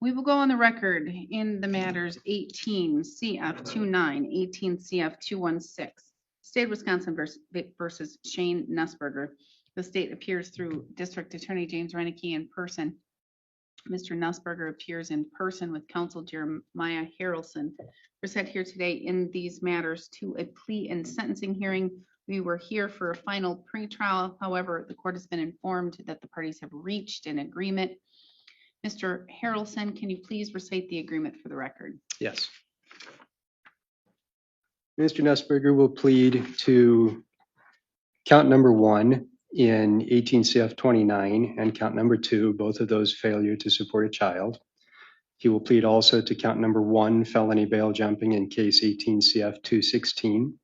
We will go on the record in the matters 18 CF29, 18 CF216, State of Wisconsin versus Shane Nussberger. The state appears through District Attorney James Reineke in person. Mr. Nussberger appears in person with counsel Jeremiah Harrelson. We're set here today in these matters to a plea and sentencing hearing. We were here for a final pretrial. However, the court has been informed that the parties have reached an agreement. Mr. Harrelson, can you please recite the agreement for the record? Yes. Mr. Nussberger will plead to count number 1 in 18 CF 29 and count number 2, both of those failure to support a child. He will plead also to count number 1, felony bail jumping in case 18 CF 216.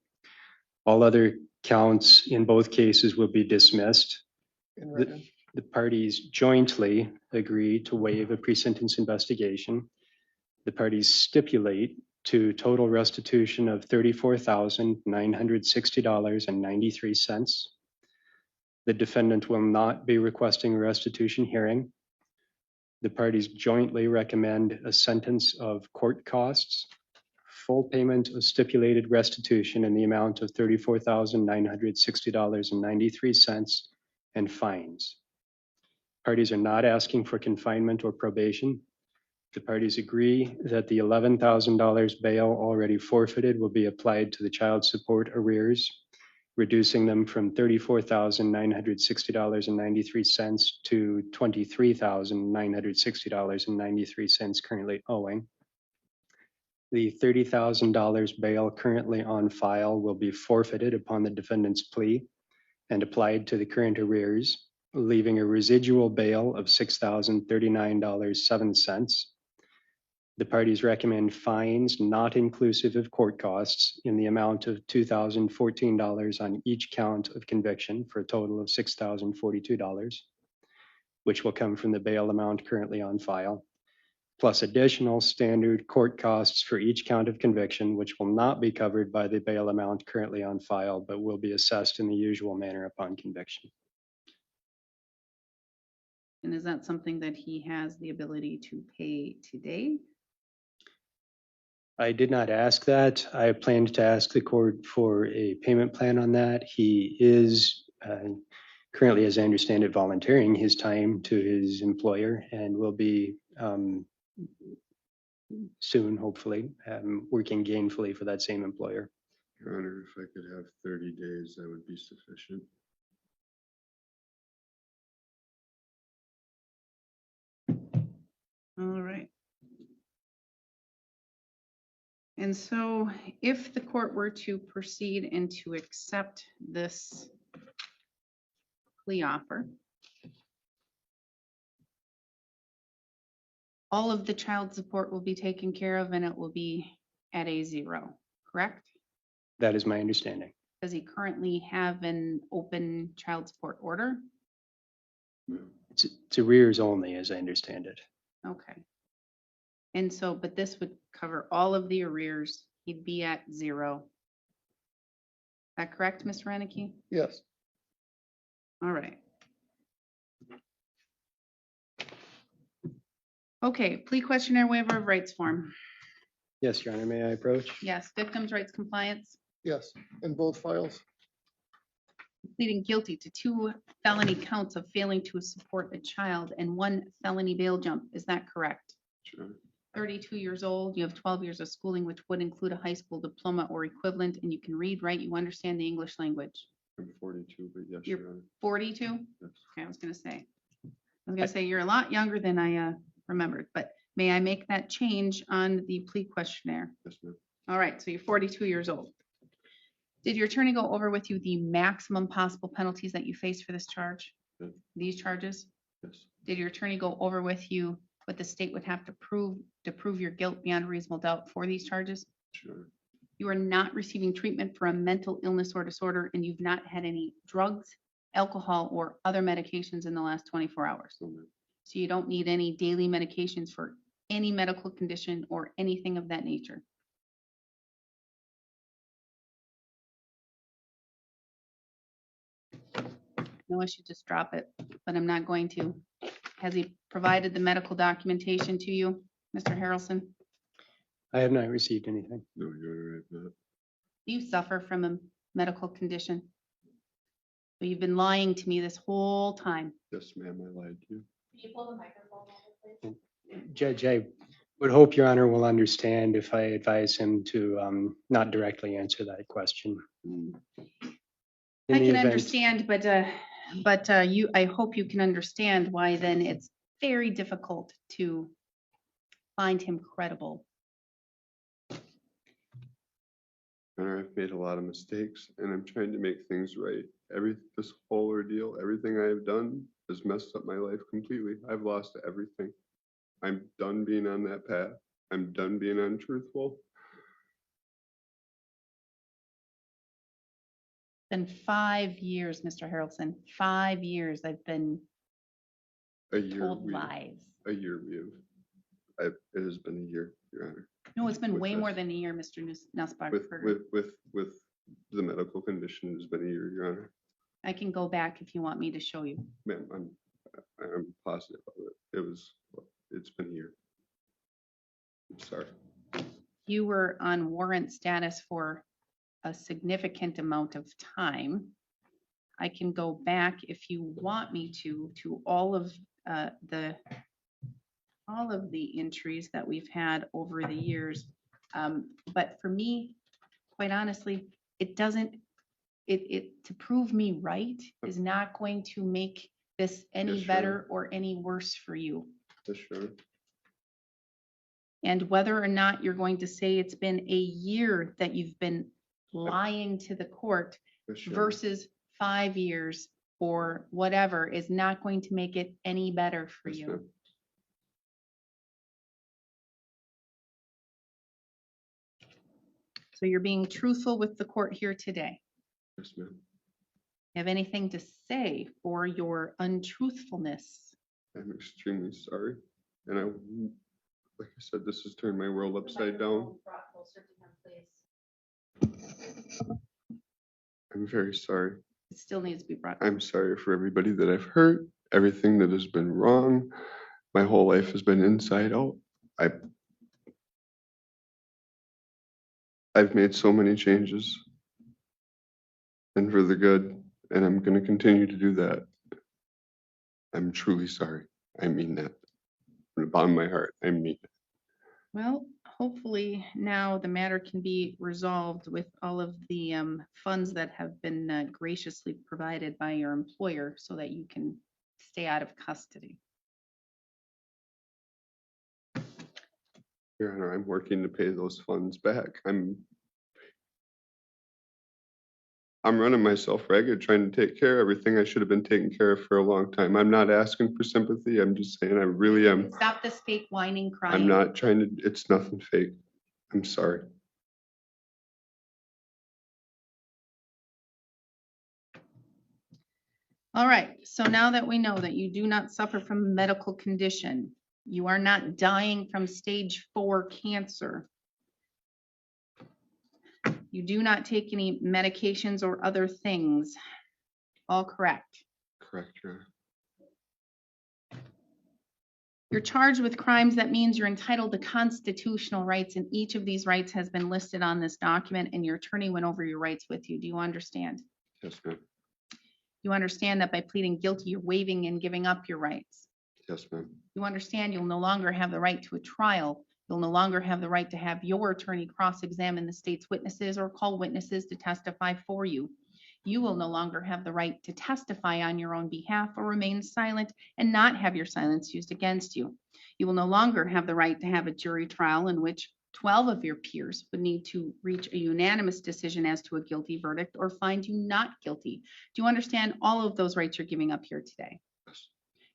All other counts in both cases will be dismissed. The parties jointly agree to waive a pre-sentence investigation. The parties stipulate to total restitution of $34,960.93. The defendant will not be requesting a restitution hearing. The parties jointly recommend a sentence of court costs, full payment of stipulated restitution in the amount of $34,960.93, and fines. Parties are not asking for confinement or probation. The parties agree that the $11,000 bail already forfeited will be applied to the child support arrears, reducing them from $34,960.93 to $23,960.93 currently owing. The $30,000 bail currently on file will be forfeited upon the defendant's plea and applied to the current arrears, leaving a residual bail of $6,039.07. The parties recommend fines not inclusive of court costs in the amount of $2,014 on each count of conviction for a total of $6,042, which will come from the bail amount currently on file, plus additional standard court costs for each count of conviction, which will not be covered by the bail amount currently on file, but will be assessed in the usual manner upon conviction. And is that something that he has the ability to pay today? I did not ask that. I planned to ask the court for a payment plan on that. He is currently, as I understand it, volunteering his time to his employer and will be soon, hopefully, working gainfully for that same employer. Your Honor, if I could have 30 days, that would be sufficient. All right. And so if the court were to proceed and to accept this plea offer, all of the child support will be taken care of and it will be at a 0, correct? That is my understanding. Does he currently have an open child support order? It's arrears only, as I understand it. Okay. And so, but this would cover all of the arrears. He'd be at 0. Is that correct, Mr. Reineke? Yes. All right. Okay, plea questionnaire waiver of rights form. Yes, Your Honor, may I approach? Yes, victims' rights compliance, Yes, in both files. pleading guilty to 2 felony counts of failing to support a child and 1 felony bail jump. Is that correct? Sure. 32 years old, you have 12 years of schooling, which would include a high school diploma or equivalent, and you can read, write, you understand the English language. I'm 42, but yes, You're Your Honor. 42? Yes. Okay, I was gonna say you're a lot younger than I remembered, but may I make that change on the plea questionnaire? Yes, ma'am. All right, so you're 42 years old. Did your attorney go over with you the maximum possible penalties that you face for this charge? Yes. These charges? Yes. Did your attorney go over with you what the state would have to prove your guilt beyond reasonable doubt for these charges? Sure. You are not receiving treatment for a mental illness or disorder, and you've not had any drugs, alcohol, or other medications in the last 24 hours. No, ma'am. So you don't need any daily medications for any medical condition or anything of that nature. No, I should just drop it, but I'm not going to. Has he provided the medical documentation to you? Mr. Harrelson? I have not received anything. No, Your Honor, I have not. Do you suffer from a medical condition? So you've been lying to me this whole time. Yes, ma'am, I lied to you. Can you pull the microphone over, please? Judge, I would hope Your Honor will understand if I advise him to not directly answer that question. In I the can event- understand, but I hope you can understand why then it's very difficult to find him credible. Your Honor, I've made a lot of mistakes and I'm trying to make things right. This whole ordeal, everything I have done has messed up my life completely. I've lost everything. I'm done being on that path. I'm done being untruthful. Been 5 years, Mr. Harrelson, 5 years I've been A year. told we- lies. A year it has been a year, Your Honor. No, it's been with way more this. than a year, Mr. Nussbaum. With the medical condition, it's been a year, Your Honor. I can go back if you want me to show you. Ma'am, I'm positive of it. It's been a year. I'm sorry. You were on warrant status for a significant amount of time. I can go back if you want me to all of the entries that we've had over the years. But for me, quite honestly, it doesn't, to prove me right is not going to make this any Yes, better or any worse for you. Yes, sure. And whether or not you're going to say it's been a year that you've been lying to the court Yes, sure. versus 5 years or whatever is not going to make it any better for Yes, you. ma'am. So you're being truthful with the court here today. Yes, ma'am. You have anything to say for your untruthfulness? I'm extremely sorry. And like I said, this has turned my world upside down. I'm very sorry. It still needs to be brought. I'm sorry for everybody that I've hurt, everything that has been wrong. My whole life has been inside out. I've made so many changes and for the good, and I'm going to continue to do that. I'm truly sorry. I mean that. From the bottom of my heart, I mean it. Well, hopefully now the matter can be resolved with all of the funds that have been graciously provided by your employer so that you can stay out of custody. Your Honor, I'm working to pay those funds back. I'm running myself ragged trying to take care of everything I should have been taking care of for a long time. I'm not asking for sympathy. I'm just saying I really am. Stop this fake whining, crying. I'm not trying to, it's nothing fake. I'm sorry. All right, so now that we know that you do not suffer from a medical condition, you are not dying from stage 4 cancer. You do not take any medications or other things. All correct. Correct, Your Honor. You're charged with crimes. That means you're entitled to constitutional rights, and each of these rights has been listed on this document, and your attorney went over your rights with you. Do you understand? Yes, ma'am. You understand that by pleading guilty, you're waiving and giving up your rights. Yes, ma'am. You understand you'll no longer have the right to a trial. You'll no longer have the right to have your attorney cross-examine the state's witnesses or call witnesses to testify for you. You will no longer have the right to testify on your own behalf or remain silent and not have your silence used against you. You will no longer have the right to have a jury trial in which 12 of your peers would need to reach a unanimous decision as to a guilty verdict or find you not guilty. Do you understand all of those rights you're giving up here today? Yes.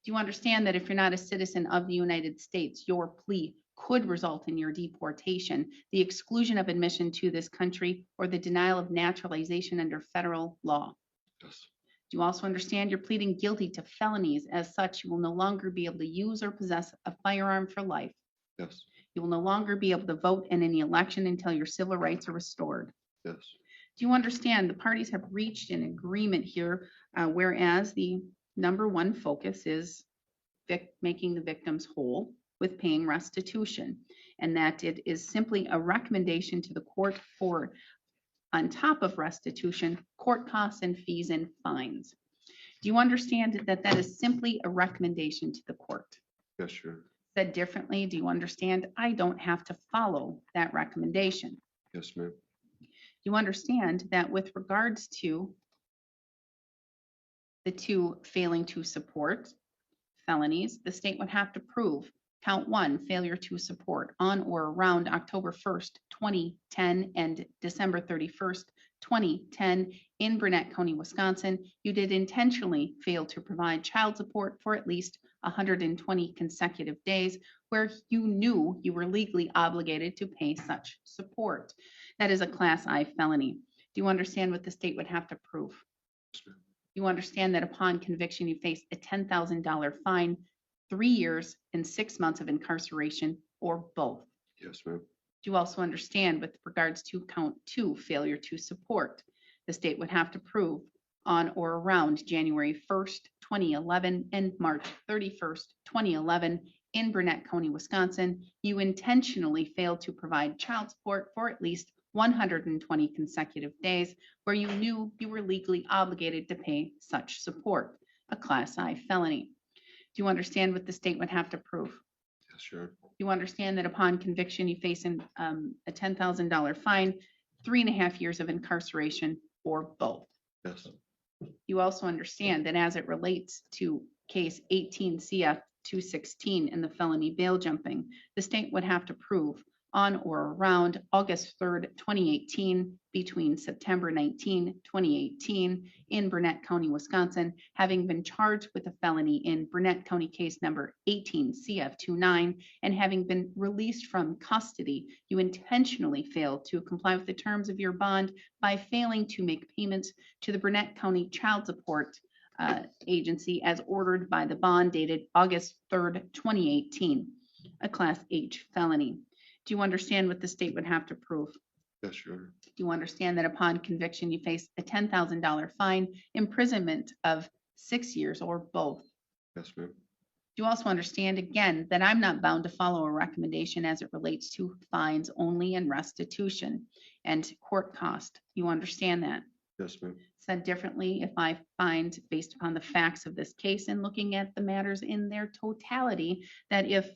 Do you understand that if you're not a citizen of the United States, your plea could result in your deportation, the exclusion of admission to this country, or the denial of naturalization under federal law? Yes. Do you also understand you're pleading guilty to felonies? As such, you will no longer be able to use or possess a firearm for life. Yes. You will no longer be able to vote in any election until your civil rights are restored. Yes. Do you understand the parties have reached an agreement here, whereas the number one focus is making the victims whole? with paying restitution, and that it is simply a recommendation to the court for, on top of restitution, court costs and fees and fines. Do you understand that that is simply a recommendation to the court? Yes, sure. Said differently, do you understand I don't have to follow that recommendation? Yes, ma'am. You understand that with regards to the two failing to support felonies, the state would have to prove count one, failure to support on or around October 1st, 2010 and December 31st, 2010 in Burnett County, Wisconsin. You did intentionally fail to provide child support for at least 120 consecutive days where you knew you were legally obligated to pay such support. That is a Class I felony. Do you understand what the state would have to prove? Yes, ma'am. You understand that upon conviction, you face a $10,000 fine, 3 years and 6 months of incarceration, or both. Yes, ma'am. Do you also understand with regards to count two, failure to support? The state would have to prove on or around January 1st, 2011 and March 31st, 2011 in Burnett County, Wisconsin, you intentionally failed to provide child support for at least 120 consecutive days where you knew you were legally obligated to pay such support, a Class I felony. Do you understand what the state would have to prove? Yes, sure. You understand that upon conviction, you face a $10,000 fine, 3.5 years of incarceration, or both. Yes. You also understand that as it relates to case 18 CF 216 and the felony bail jumping, the state would have to prove on or around August 3rd, 2018, between September 19, 2018, in Burnett County, Wisconsin, having been charged with a felony in Burnett County case number 18 CF29, and having been released from custody, you intentionally failed to comply with the terms of your bond by failing to make payments to the Burnett County Child Support Agency as ordered by the bond dated August 3rd, 2018, a Class H felony. Do you understand what the state would have to prove? Yes, sure. Do you understand that upon conviction, you face a $10,000 fine, imprisonment of 6 years, or both? Yes, ma'am. Do you also understand, again, that I'm not bound to follow a recommendation as it relates to fines only and restitution and court cost? You understand that? Yes, ma'am. Said differently, if I find, based upon the facts of this case and looking at the matters in their totality, that if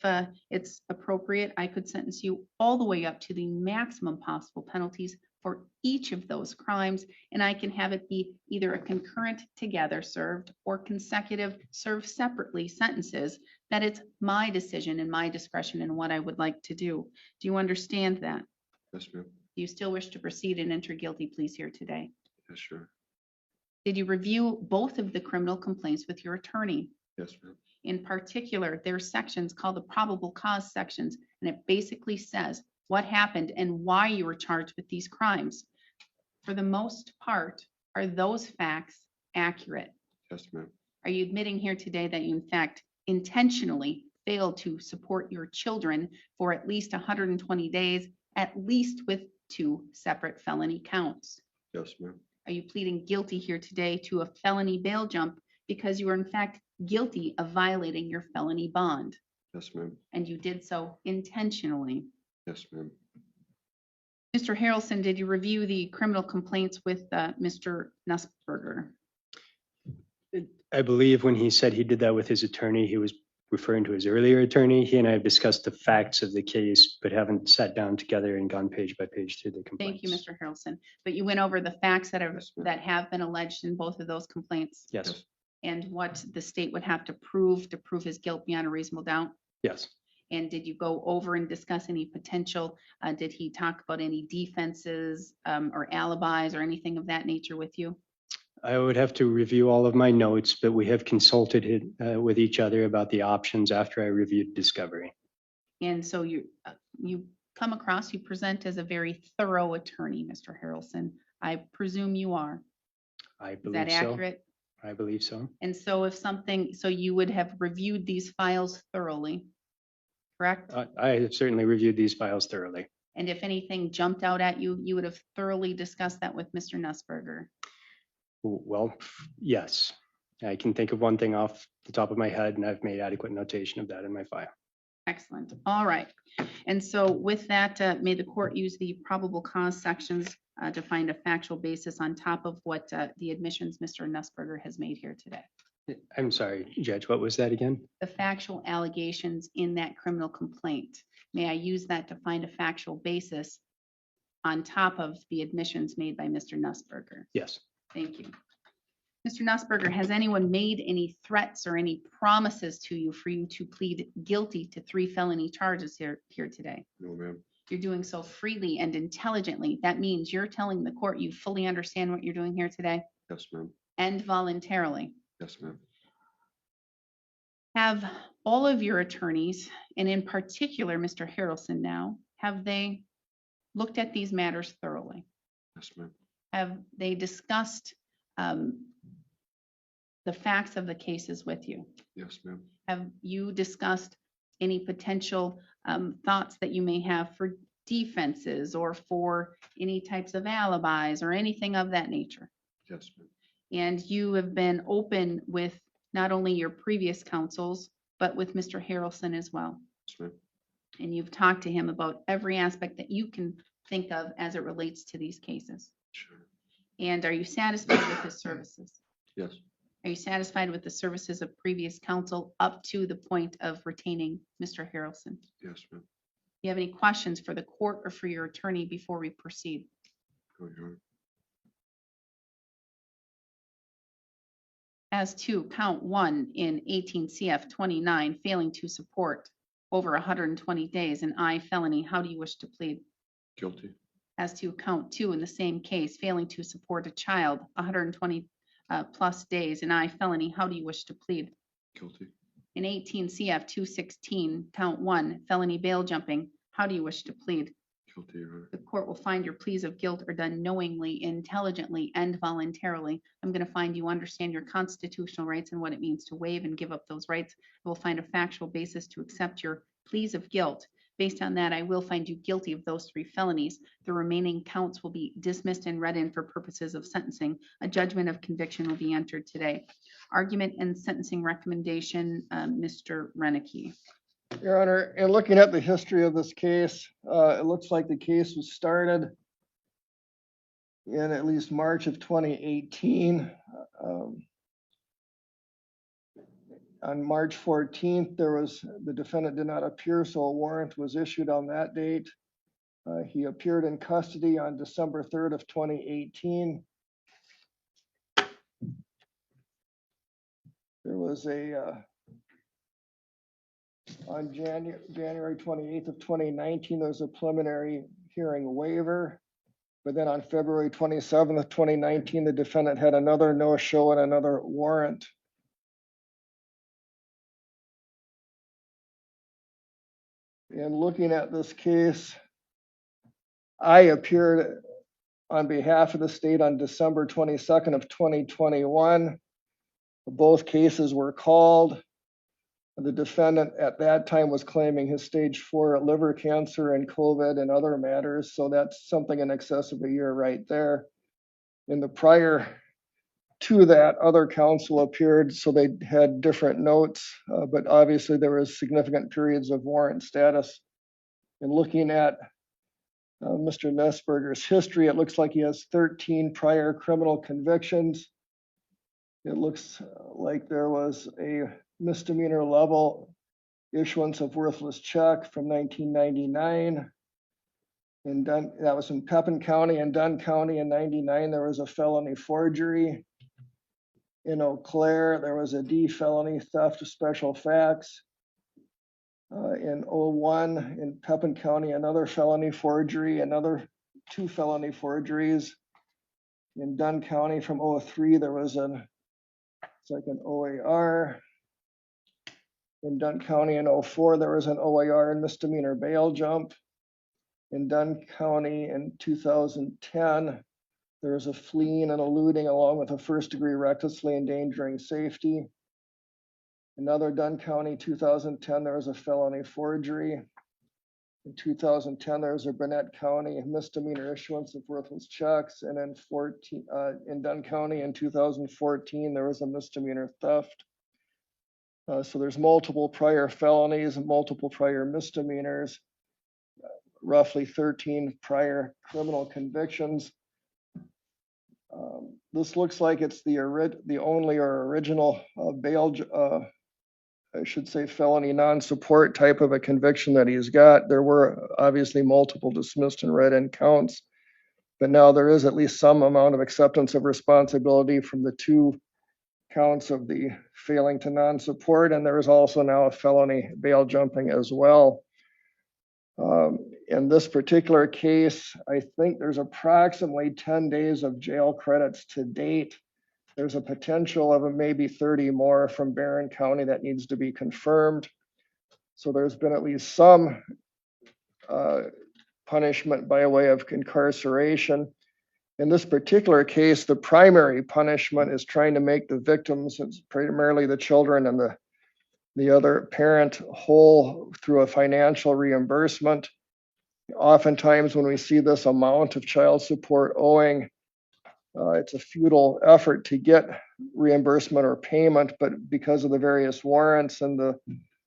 it's appropriate, I could sentence you all the way up to the maximum possible penalties for each of those crimes, and I can have it be either a concurrent together served or consecutive served separately sentences, that it's my decision and my discretion and what I would like to do. Do you understand that? Yes, ma'am. Do you still wish to proceed and enter guilty pleas here today? Yes, sure. Did you review both of the criminal complaints with your attorney? Yes, ma'am. In particular, there are sections called the probable cause sections, and it basically says what happened and why you were charged with these crimes. For the most part, are those facts accurate? Yes, ma'am. Are you admitting here today that you in fact intentionally failed to support your children for at least 120 days, at least with 2 separate felony counts? Yes, ma'am. Are you pleading guilty here today to a felony bail jump because you are in fact guilty of violating your felony bond? Yes, ma'am. And you did so intentionally. Yes, ma'am. Mr. Harrelson, did you review the criminal complaints with Mr. Nussberger? I believe when he said he did that with his attorney, he was referring to his earlier attorney. He and I have discussed the facts of the case, but haven't sat down together and gone page by page through the complaints. Thank you, Mr. Harrelson. But you went over the facts that Yes, ma'am. have been alleged in both of those complaints, Yes, and what the state would have to prove his guilt beyond a reasonable doubt. yes. And did you go over and discuss any potential? Did he talk about any defenses or alibis or anything of that nature with you? I would have to review all of my notes, but we have consulted with each other about the options after I reviewed discovery. And so you come across, you present as a very thorough attorney, Mr. Harrelson. I presume you are. I Is believe that so. accurate? I believe so. And so so you would have reviewed these files thoroughly, correct? I have certainly reviewed these files thoroughly. And if anything jumped out at you, you would have thoroughly discussed that with Mr. Nussberger. Well, yes. I can think of one thing off the top of my head, and I've made adequate notation of that in my file. Excellent. All right. And so with that, may the court use the probable cause sections to find a factual basis on top of what the admissions Mr. Nussberger has made here today. I'm sorry, Judge, what was that again? The factual allegations in that criminal complaint. May I use that to find a factual basis on top of the admissions made by Mr. Nussberger? Yes. Thank you. Mr. Nussberger, has anyone made any threats or any promises to you for you to plead guilty to 3 felony charges here today? No, ma'am. You're doing so freely and intelligently. That means you're telling the court you fully understand what you're doing here today Yes, ma'am. and voluntarily. Yes, ma'am. Have all of your attorneys, and in particular, Mr. Harrelson now, have they looked at these matters thoroughly? Yes, ma'am. Have they discussed the facts of the cases with you? Yes, ma'am. Have you discussed any potential thoughts that you may have for defenses or for any types of alibis or anything of that nature? Yes, ma'am. And you have been open with not only your previous counsels, but with Mr. Harrelson as well. Yes, ma'am. And you've talked to him about every aspect that you can think of as it relates to these cases. Sure. And are you satisfied with his services? Yes. Are you satisfied with the services of previous counsel up to the point of retaining Mr. Harrelson? Yes, ma'am. Do you have any questions for the court or for your attorney before we proceed? Go, Your Honor. As to count 1 in 18 CF 29, failing to support over 120 days, an I felony, how do you wish to plead? Guilty. As to count 2 in the same case, failing to support a child 120 plus days, an I felony, how do you wish to plead? Guilty. In 18 CF 216, count 1, felony bail jumping, how do you wish to plead? Guilty, Your Honor. The court will find your pleas of guilt are done knowingly, intelligently, and voluntarily. I'm going to find you understand your constitutional rights and what it means to waive and give up those rights. I will find a factual basis to accept your pleas of guilt. Based on that, I will find you guilty of those 3 felonies. The remaining counts will be dismissed and read in for purposes of sentencing. A judgment of conviction will be entered today. Argument and sentencing recommendation, Mr. Reneke. Your Honor, in looking at the history of this case, it looks like the case was started in at least March of 2018. On March 14th, the defendant did not appear, so a warrant was issued on that date. He appeared in custody on December 3rd of 2018. There was on January 28th of 2019, there was a preliminary hearing waiver. But then on February 27th of 2019, the defendant had another no-show and another warrant. In looking at this case, I appeared on behalf of the state on December 22nd of 2021. Both cases were called. The defendant at that time was claiming his stage 4 liver cancer and COVID and other matters. So that's something in excess of a year right there. In the prior to that, other counsel appeared, so they had different notes, but obviously there was significant periods of warrant status. In looking at Mr. Nussberger's history, it looks like he has 13 prior criminal convictions. It looks like there was a misdemeanor level issuance of worthless check from 1999. And that was in Pepin County and Dunn County in 99. There was a felony forgery. In Eau Claire, there was a D felony theft of special facts. In 01 in Pepin County, another felony forgery, another 2 felony forgeries. In Dunn County from 03, there was an OAR. In Dunn County in 04, there was an OAR and misdemeanor bail jump. In Dunn County in 2010, there was a fleeing and eluding along with a first-degree recklessly endangering safety. Another Dunn County 2010, there was a felony forgery. In 2010, there was a Burnett County misdemeanor issuance of worthless checks. And then in Dunn County in 2014, there was a misdemeanor theft. So there's multiple prior felonies and multiple prior misdemeanors, roughly 13 prior criminal convictions. This looks like it's the only or original I should say felony non-support type of a conviction that he's got. There were obviously multiple dismissed and read-in counts, but now there is at least some amount of acceptance of responsibility from the 2 counts of the failing to non-support, and there is also now a felony bail jumping as well. In this particular case, I think there's approximately 10 days of jail credits to date. There's a potential of maybe 30 more from Barron County that needs to be confirmed. So there's been at least some punishment by way of incarceration. In this particular case, the primary punishment is trying to make the victims, it's primarily the children and the other parent, whole through a financial reimbursement. Oftentimes when we see this amount of child support owing, it's a futile effort to get reimbursement or payment, but because of the various warrants and the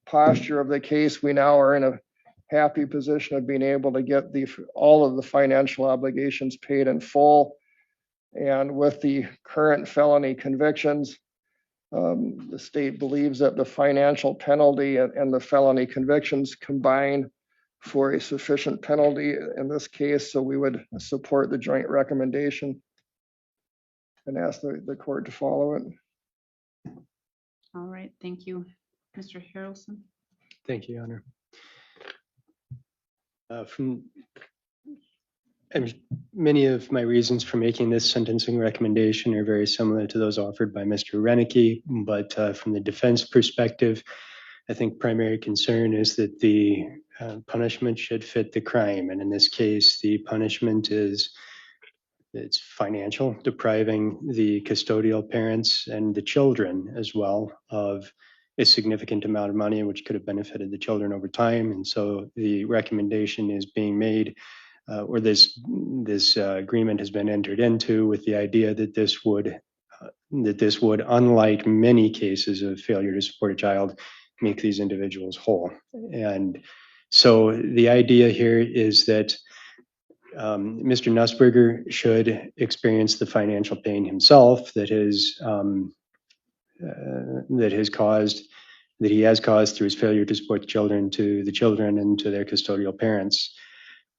posture of the case, we now are in a happy position of being able to get all of the financial obligations paid in full. And with the current felony convictions, the state believes that the financial penalty and the felony convictions combine for a sufficient penalty in this case, so we would support the joint recommendation and ask the court to follow it. All right, thank you. Mr. Harrelson? Thank you, Your Honor. Many of my reasons for making this sentencing recommendation are very similar to those offered by Mr. Renicky, but from the defense perspective, I think primary concern is that the punishment should fit the crime. And in this case, the punishment it's financial, depriving the custodial parents and the children as well of a significant amount of money, which could have benefited the children over time. And so the recommendation is being made, or this agreement has been entered into with the idea that this would, unlike many cases of failure to support a child, make these individuals whole. And so the idea here is that Mr. Nussberger should experience the financial pain himself that he has caused through his failure to support children, to the children and to their custodial parents.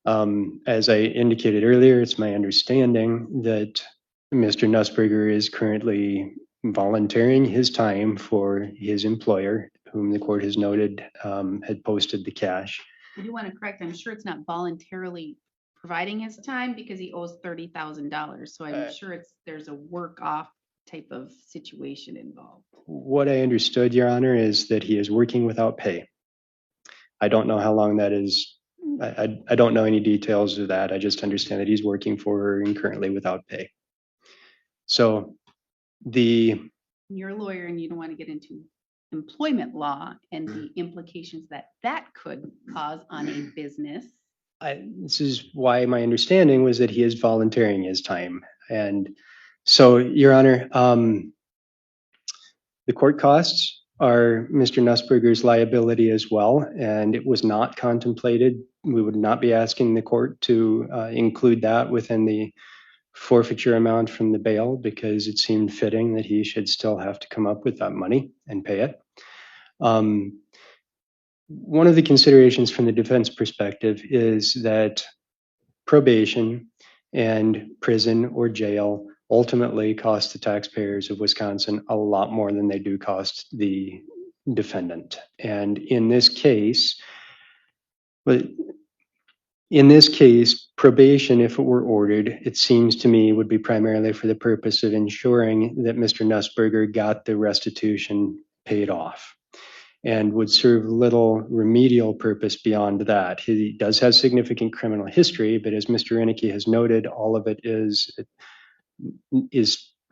As I indicated earlier, it's my understanding that Mr. Nussberger is currently volunteering his time for his employer, whom the court has noted had posted the cash. I do want to correct, I'm sure it's not voluntarily providing his time because he owes $30,000. So I'm sure there's a work off type of situation involved. What I understood, Your Honor, is that he is working without pay. I don't know how long that is. I don't know any details of that. I just understand that he's working for her and currently without pay. So you're a lawyer and you don't want to get into employment law and the implications that could cause on a business. This is why my understanding was that he is volunteering his time. And so, Your Honor, the court costs are Mr. Nussberger's liability as well, and it was not contemplated. We would not be asking the court to include that within the forfeiture amount from the bail because it seemed fitting that he should still have to come up with that money and pay it. One of the considerations from the defense perspective is that probation and prison or jail ultimately cost the taxpayers of Wisconsin a lot more than they do cost the defendant. And in this case, probation, if it were ordered, it seems to me would be primarily for the purpose of ensuring that Mr. Nussberger got the restitution paid off and would serve little remedial purpose beyond that. He does have significant criminal history, but as Mr. Renicky has noted, all of it is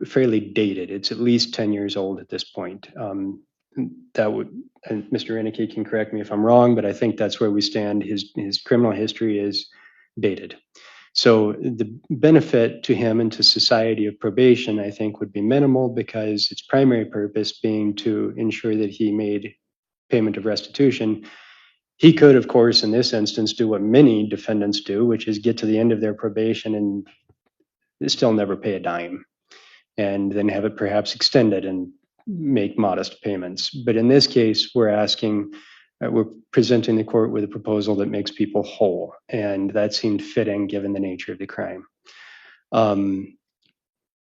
fairly dated. It's at least 10 years old at this point. And Mr. Renicky can correct me if I'm wrong, but I think that's where we stand. His criminal history is dated. So the benefit to him and to society of probation, I think, would be minimal because its primary purpose being to ensure that he made payment of restitution. He could, of course, in this instance, do what many defendants do, which is get to the end of their probation and still never pay a dime, and then have it perhaps extended and make modest payments. But in this case, we're presenting the court with a proposal that makes people whole, and that seemed fitting given the nature of the crime.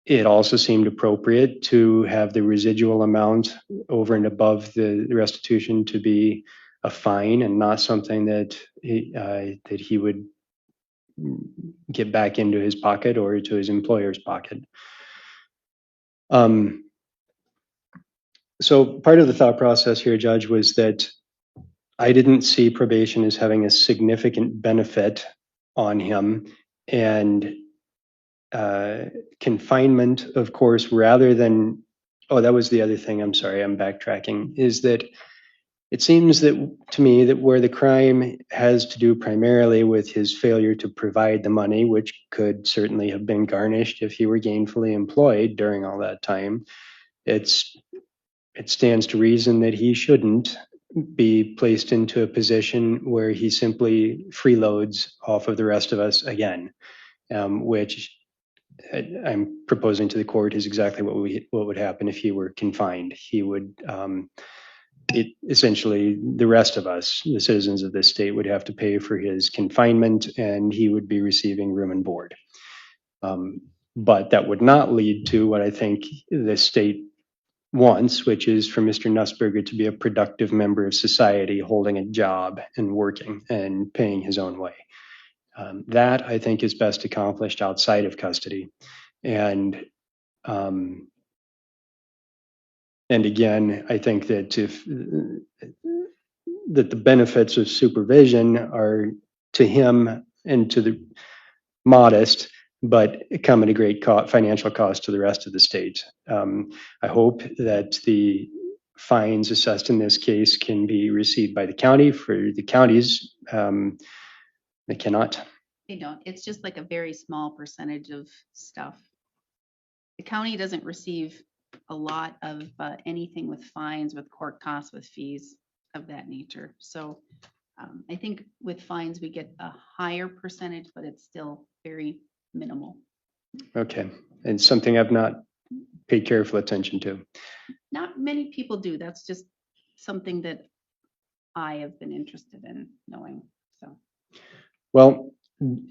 It also seemed appropriate to have the residual amount over and above the restitution to be a fine and not something that he would get back into his pocket or to his employer's pocket. So part of the thought process here, Judge, was that I didn't see probation as having a significant benefit on him, and confinement, of course, rather than, oh, that was the other thing, I'm sorry, I'm backtracking, is that it seems that to me that where the crime has to do primarily with his failure to provide the money, which could certainly have been garnished if he were gainfully employed during all that time, it stands to reason that he shouldn't be placed into a position where he simply freeloads off of the rest of us again, which I'm proposing to the court is exactly what would happen if he were confined. He would essentially, the rest of us, the citizens of this state, would have to pay for his confinement, and he would be receiving room and board. But that would not lead to what I think the state wants, which is for Mr. Nussberger to be a productive member of society, holding a job and working and paying his own way. That I think is best accomplished outside of custody. And again, I think that that the benefits of supervision are to him and to the modest, but come at a great financial cost to the rest of the state. I hope that the fines assessed in this case can be received by the county. For the counties, they cannot. They don't. It's just like a very small percentage of stuff. The county doesn't receive a lot of anything with fines, with court costs, with fees of that nature. So I think with fines, we get a higher percentage, but it's still very minimal. Okay. And something I've not paid careful attention to. Not many people do. That's just something that I have been interested in knowing. So, well,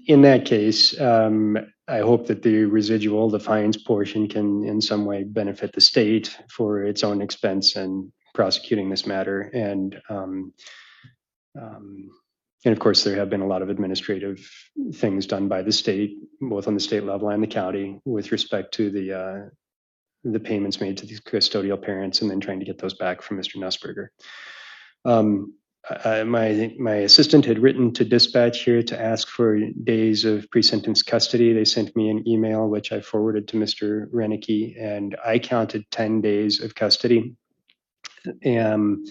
in that case, I hope that the residual, the fines portion, can in some way benefit the state for its own expense in prosecuting this matter. And of course, there have been a lot of administrative things done by the state, both on the state level and the county, with respect to the payments made to the custodial parents and then trying to get those back from Mr. Nussberger. My assistant had written to dispatch here to ask for days of pre-sentence custody. They sent me an email, which I forwarded to Mr. Renicky, and I counted 10 days of custody. And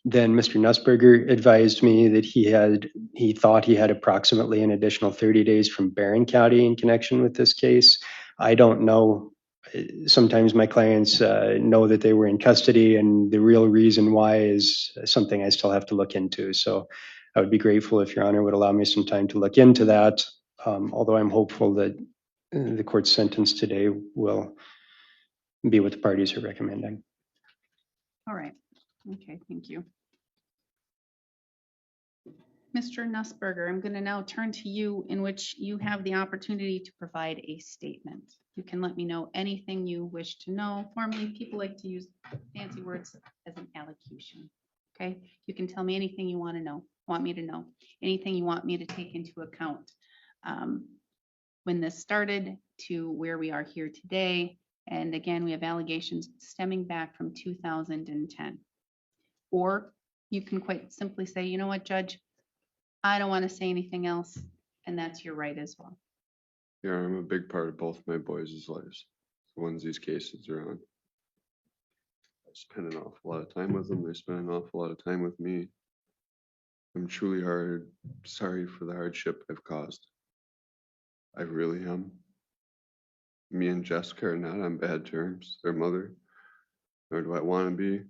then Mr. Nussberger advised me that he thought he had approximately an additional 30 days from Barron County in connection with this case. I don't know. Sometimes my clients know that they were in custody, and the real reason why is something I still have to look into. So I would be grateful if Your Honor would allow me some time to look into that, although I'm hopeful that the court's sentence today will be what the parties are recommending. all right. Okay, thank you. Mr. Nussberger, I'm going to now turn to you, in which you have the opportunity to provide a statement. You can let me know anything you wish to know. Formally, people like to use fancy words as an allocution. Okay, you can tell me anything you want me to know, anything you want me to take into account. When this started to where we are here today, and again, we have allegations stemming back from 2010. Or you can quite simply say, you know what, Judge, I don't want to say anything else, and that's your right as well. Yeah, I'm a big part of both my boys' lives, the ones these cases are on. I spend an awful lot of time with them. They spend an awful lot of time with me. I'm truly sorry for the hardship I've caused. I really am. Me and Jessica are not on bad terms, their mother, nor do I want to be.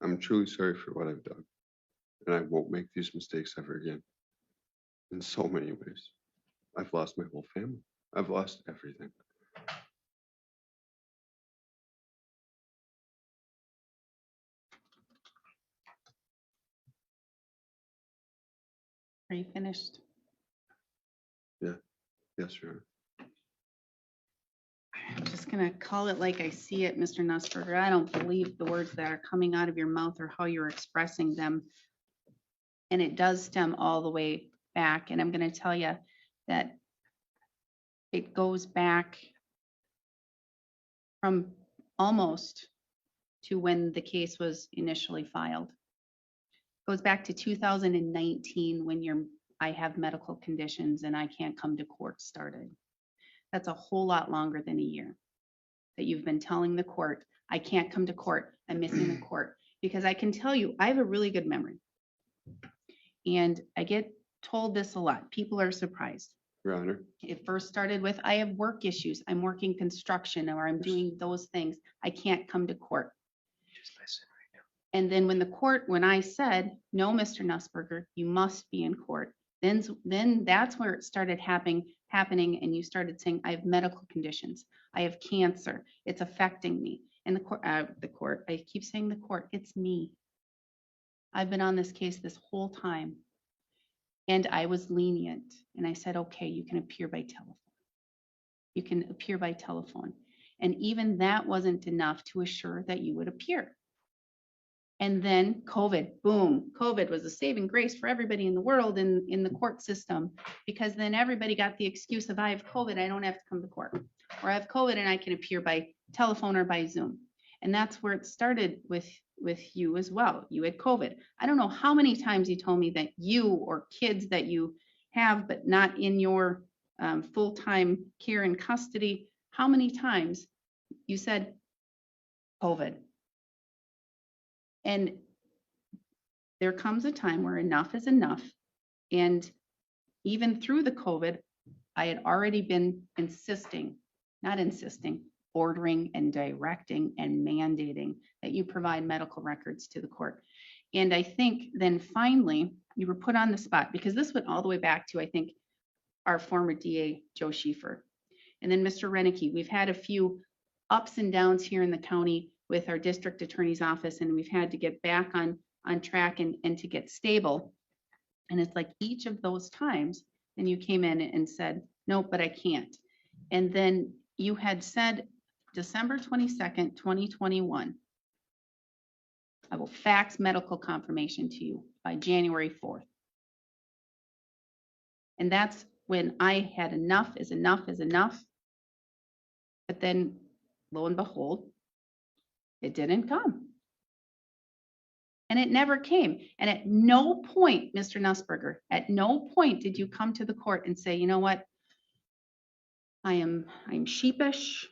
I'm truly sorry for what I've done, and I won't make these mistakes ever again. In so many ways. I've lost my whole family. I've lost everything. Are you finished? Yes, Your Honor. I'm just gonna call it like I see it, Mr. Nussberger. I don't believe the words that are coming out of your mouth or how you're expressing them. And it does stem all the way back. And I'm gonna tell you that it goes back from almost to when the case was initially filed. Goes back to 2019 when I have medical conditions and I can't come to court started. That's a whole lot longer than a year that you've been telling the court, I can't come to court, I'm missing the court. Because I can tell you, I have a really good memory. And I get told this a lot. People are surprised. Your Honor. It first started with, I have work issues, I'm working construction, or I'm doing those things, I can't come to court. Just listen right now. And then when I said, no, Mr. Nussberger, you must be in court, then that's where it started happening, and you started saying, I have medical conditions, I have cancer, it's affecting me. And the court, I keep saying the court, it's me. I've been on this case this whole time. And I was lenient, and I said, okay, you can appear by telephone. You can appear by telephone. And even that wasn't enough to assure that you would appear. And then COVID, boom, COVID was a saving grace for everybody in the world in the court system, because then everybody got the excuse of, I have COVID, I don't have to come to court. Or I have COVID and I can appear by telephone or by Zoom. And that's where it started with you as well. You had COVID. I don't know how many times you told me that you or kids that you have, but not in your full-time care and custody, how many times you said COVID. And there comes a time where enough is enough. And even through the COVID, I had already been ordering and directing and mandating that you provide medical records to the court. And I think then finally you were put on the spot, because this went all the way back to, I think, our former DA, Joe Schieffer. And then Mr. Renicky, we've had a few ups and downs here in the county with our district attorney's office, and we've had to get back on track and to get stable. And it's like each of those times, then you came in and said, no, but I can't. And then you had said December 22nd, 2021, I will fax medical confirmation to you by January 4th. And that's when I had enough is enough is enough. But then lo and behold, it didn't come. And it never came. And at no point, Mr. Nussberger, at no point did you come to the court and say, you know what? I'm sheepish.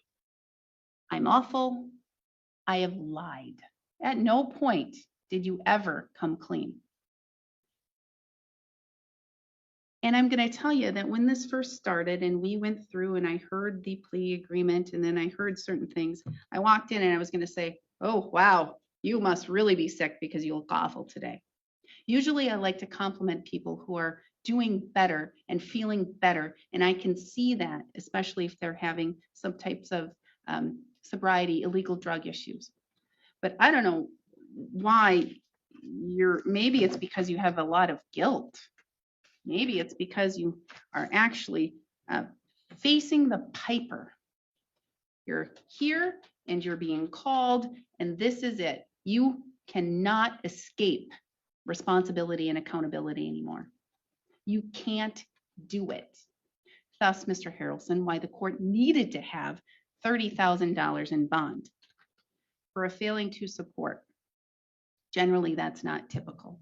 I'm awful. I have lied. At no point did you ever come clean. And I'm going to tell you that when this first started and we went through and I heard the plea agreement and then I heard certain things, I walked in and I was going to say, oh, wow, you must really be sick because you look awful today. Usually I like to compliment people who are doing better and feeling better. And I can see that, especially if they're having some types of sobriety, illegal drug issues. But I don't know why maybe it's because you have a lot of guilt. Maybe it's because you are actually facing the piper. You're here and you're being called, and this is it. You cannot escape responsibility and accountability anymore. You can't do it. Thus, Mr. Harrelson, why the court needed to have $30,000 in bond for a failing to support. Generally, that's not typical.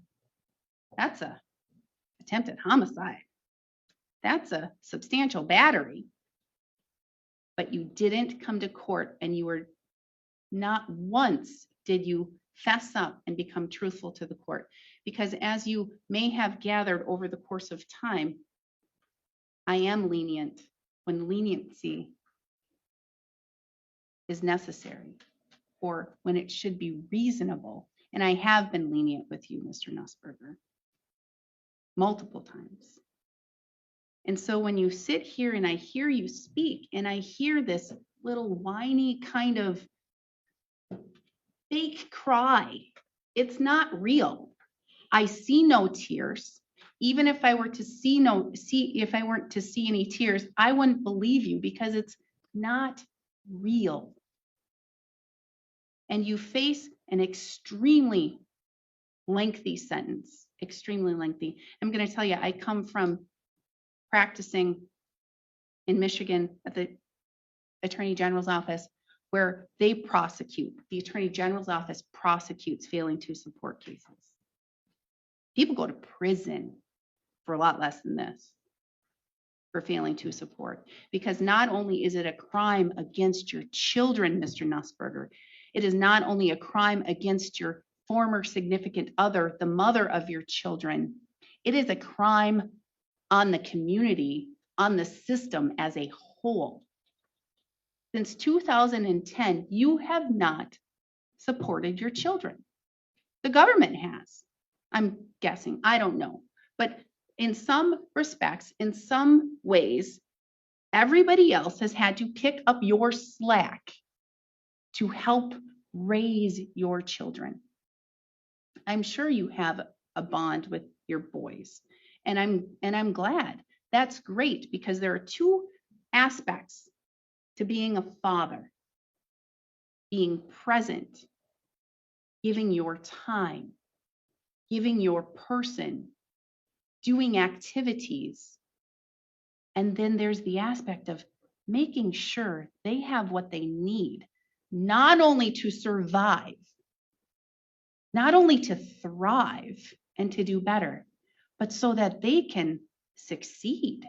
That's a attempted homicide. That's a substantial battery. But you didn't come to court, and you were not once did you fess up and become truthful to the court. Because as you may have gathered over the course of time, I am lenient when leniency is necessary or when it should be reasonable. And I have been lenient with you, Mr. Nussberger, multiple times. And so when you sit here and I hear you speak and I hear this little whiny kind of fake cry, it's not real. I see no tears. Even if I were to if I weren't to see any tears, I wouldn't believe you because it's not real. And you face an extremely lengthy sentence, extremely lengthy. I'm going to tell you, I come from practicing in Michigan at the Attorney General's office where they prosecute. The Attorney General's office prosecutes failing to support cases. People go to prison for a lot less than this for failing to support, because not only is it a crime against your children, Mr. Nussberger, it is not only a crime against your former significant other, the mother of your children, it is a crime on the community, on the system as a whole. Since 2010, you have not supported your children. The government has. I'm guessing, I don't know. But in some respects, in some ways, everybody else has had to pick up your slack to help raise your children. I'm sure you have a bond with your boys, and I'm glad. That's great, because there are two aspects to being a father: being present, giving your time, giving your person, doing activities. And then there's the aspect of making sure they have what they need, not only to survive, not only to thrive and to do better, but so that they can succeed.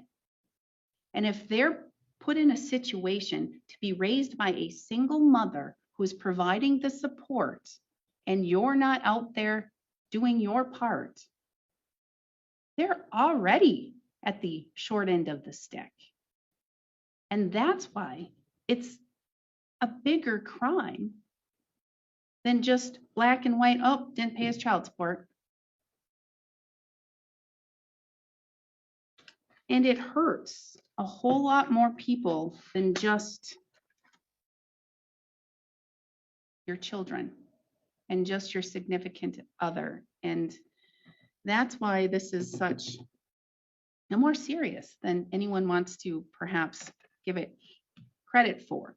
And if they're put in a situation to be raised by a single mother who's providing the support, and you're not out there doing your part, they're already at the short end of the stick. And that's why it's a bigger crime than just black and white, oh, didn't pay his child support. And it hurts a whole lot more people than just your children and just your significant other. And that's why this is such a more serious than anyone wants to perhaps give it credit for.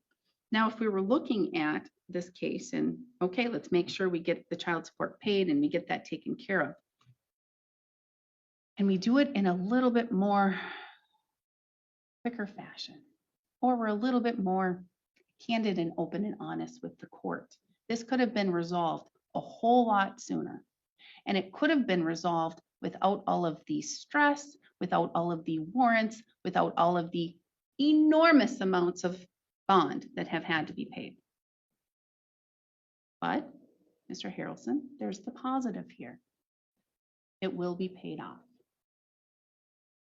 Now, if we were looking at this case and, okay, let's make sure we get the child support paid and we get that taken care of, and we do it in a little bit more quicker fashion, or we're a little bit more candid and open and honest with the court, this could have been resolved a whole lot sooner. And it could have been resolved without all of the stress, without all of the warrants, without all of the enormous amounts of bond that have had to be paid. But, Mr. Harrelson, there's the positive here. It will be paid off.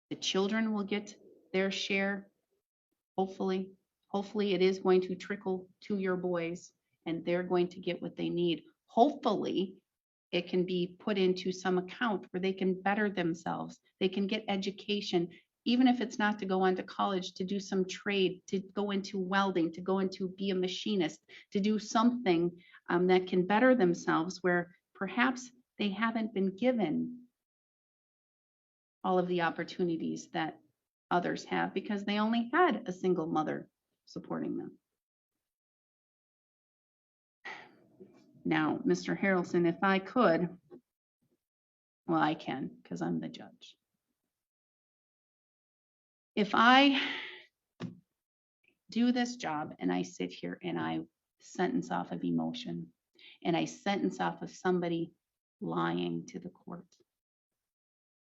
The children will get their share, hopefully. Hopefully it is going to trickle to your boys and they're going to get what they need. Hopefully it can be put into some account where they can better themselves. They can get education, even if it's not to go on to college, to do some trade, to go into welding, to go into be a machinist, to do something that can better themselves where perhaps they haven't been given all of the opportunities that others have because they only had a single mother supporting them. Now, Mr. Harrelson, if I could, well, I can because I'm the judge. If I do this job and I sit here and I sentence off of emotion and I sentence off of somebody lying to the court,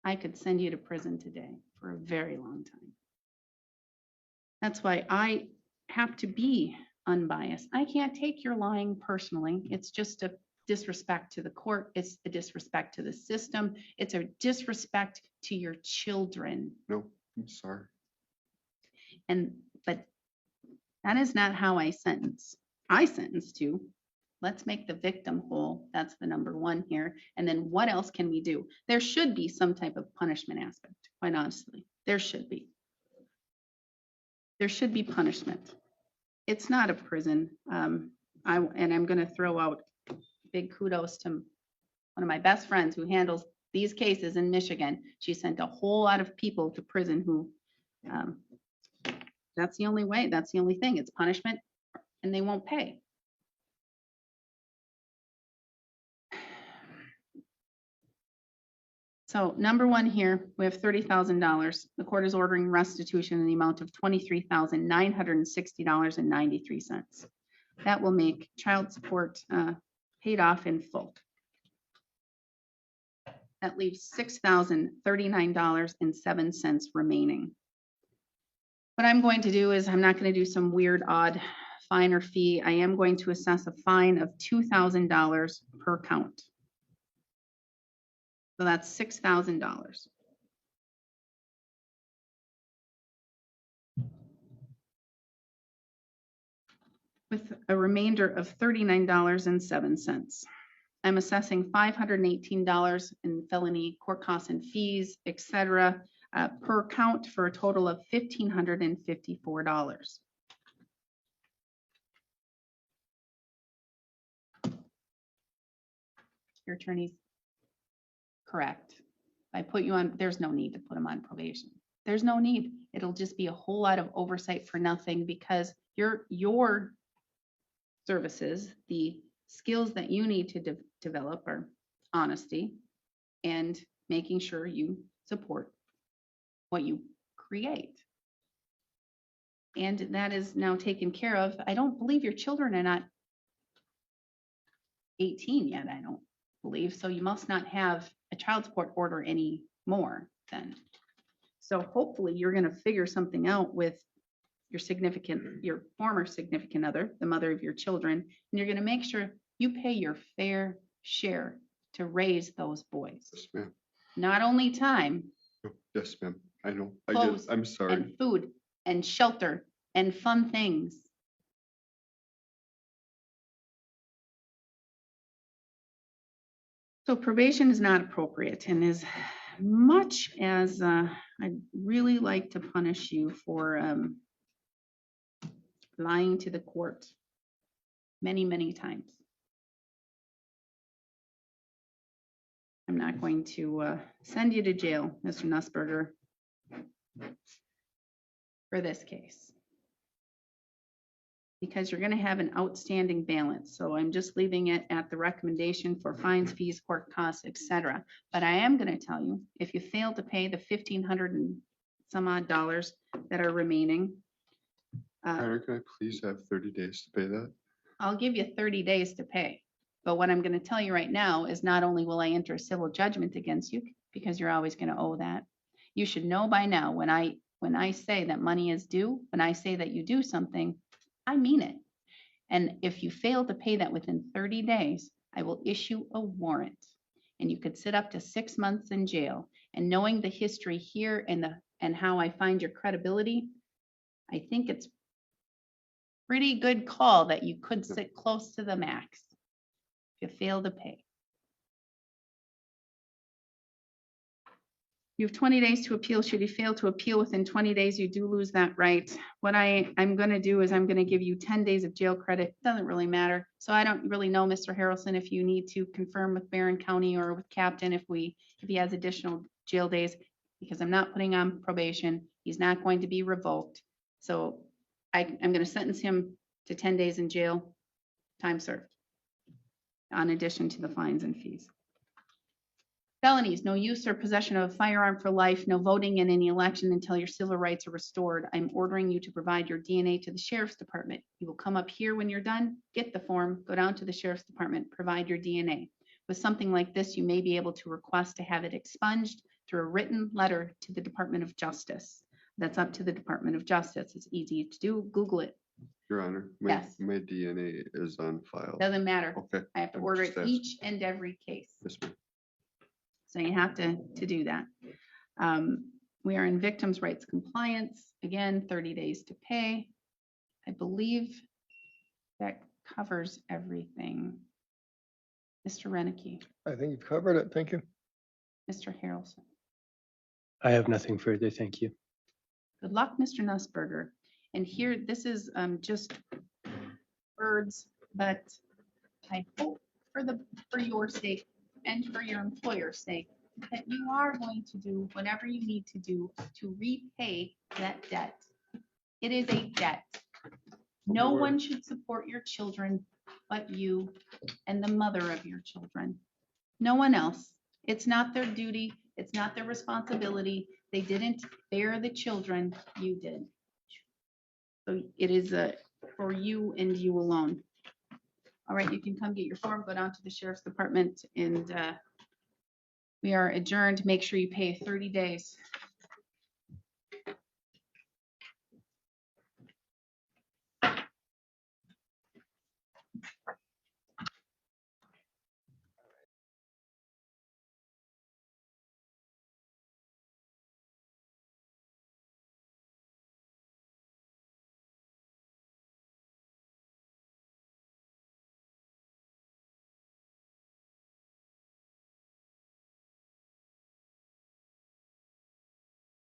I could send you to prison today for a very long time. That's why I have to be unbiased. I can't take your lying personally. It's just a disrespect to the court. It's a disrespect to the system. It's a disrespect to your children. No, I'm sorry. But that is not how I sentence. I sentence to, let's make the victim whole. That's the number one here. And then what else can we do? There should be some type of punishment aspect, quite honestly. There should be. There should be punishment. It's not a prison. And I'm going to throw out big kudos to one of my best friends who handles these cases in Michigan. She sent a whole lot of people to prison who, that's the only way. That's the only thing. It's punishment and they won't pay. So number one here, we have $30,000. The court is ordering restitution in the amount of $23,960.93. That will make child support paid off in full. That leaves $6,039.07 remaining. What I'm going to do is I'm not going to do some weird, odd fine or fee. I am going to assess a fine of $2,000 per count. So that's $6,000. With a remainder of $39.07. I'm assessing $518 in felony court costs and fees, etc., per count for a total of $1,554. Your attorney's correct. I put you on, there's no need to put them on probation. There's no need. It'll just be a whole lot of oversight for nothing because your services, the skills that you need to develop are honesty and making sure you support what you create. And that is now taken care of. I don't believe your children are not 18 yet, I don't believe. So you must not have a child support order anymore then. So hopefully you're going to figure something out with your former significant other, the mother of your children, and you're going to make sure you pay your fair share to raise those boys. Yes, ma'am. Not only time, Yes, ma'am. I know. clothes, I'm sorry. and food, and shelter, and fun things. So probation is not appropriate, and as much as I'd really like to punish you for lying to the court many, many times, I'm not going to send you to jail, Mr. Nussberger, for this case, because you're going to have an outstanding balance. So I'm just leaving it at the recommendation for fines, fees, court costs, etc. But I am going to tell you, if you fail to pay the $1,500 and some odd dollars that are remaining, Connor, can I please have 30 days to pay that? I'll give you 30 days to pay. But what I'm going to tell you right now is not only will I enter a civil judgment against you, because you're always going to owe that. You should know by now when I say that money is due, when I say that you do something, I mean it. And if you fail to pay that within 30 days, I will issue a warrant. And you could sit up to 6 months in jail. And knowing the history here and how I find your credibility, I think it's pretty good call that you could sit close to the max if you fail to pay. You have 20 days to appeal. Should you fail to appeal within 20 days, you do lose that right. What I'm going to do is I'm going to give you 10 days of jail credit. Doesn't really matter. So I don't really know, Mr. Harrelson, if you need to confirm with Barron County or with Captain if he has additional jail days, because I'm not putting on probation. He's not going to be revoked. So I'm going to sentence him to 10 days in jail, time served, in addition to the fines and fees. Felonies, no use or possession of a firearm for life, no voting in any election until your civil rights are restored. I'm ordering you to provide your DNA to the Sheriff's Department. You will come up here when you're done, get the form, go down to the Sheriff's Department, provide your DNA. With something like this, you may be able to request to have it expunged through a written letter to the Department of Justice. That's up to the Department of Justice. It's easy to do. Google it. Your Honor, Yes. my DNA is on file. Doesn't matter. Okay. I have to I'm order just it asking. each and every case. Yes, ma'am. So you have to do that. We are in victims' rights compliance, again, 30 days to pay. I believe that covers everything. Mr. Renicky, I think you've covered it. Thank you. Mr. Harrelson. I have nothing further. Thank you. Good luck, Mr. Nussberger. And here, this is just words, but I hope for your sake and for your employer's sake that you are going to do whatever you need to do to repay that debt. It is a debt. No one should support your children but you and the mother of your children. No one else. It's not their duty. It's not their responsibility. They didn't bear the children. You did. So it is for you and you alone. All right, you can come get your form, go down to the sheriff's department, and we are adjourned. Make sure you pay 30 days.